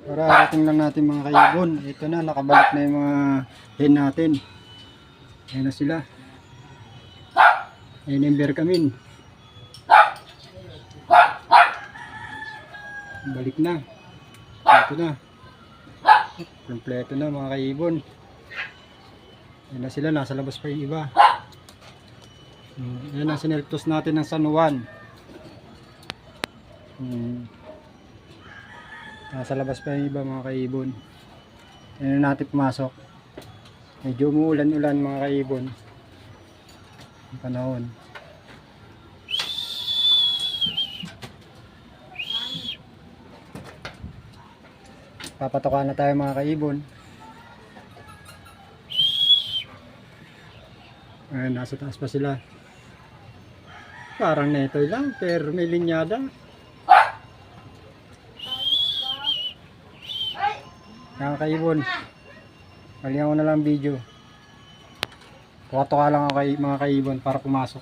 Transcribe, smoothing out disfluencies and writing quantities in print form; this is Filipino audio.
Kararating lang natin mga kaibon. Ito na, nakabalik na yung mga hen natin. Ayan na sila. Ayan yung berkamin. Balik na. Ito na. Kompleto na mga kaibon. Ayan na sila, nasa labas pa yung iba. Ayan ang sineltos natin ng San Juan. Nasa labas pa yung iba mga kaibon. Ayan na natin pumasok. Medyo umuulan-ulan mga kaibon. Ang panahon. Papatokan na tayo mga kaibon. Ayan, nasa taas pa sila. Parang netoy lang, pero may linyada. Mga kaibon, malihan ko na lang video. Kuha-tuka lang ako mga kaibon para pumasok.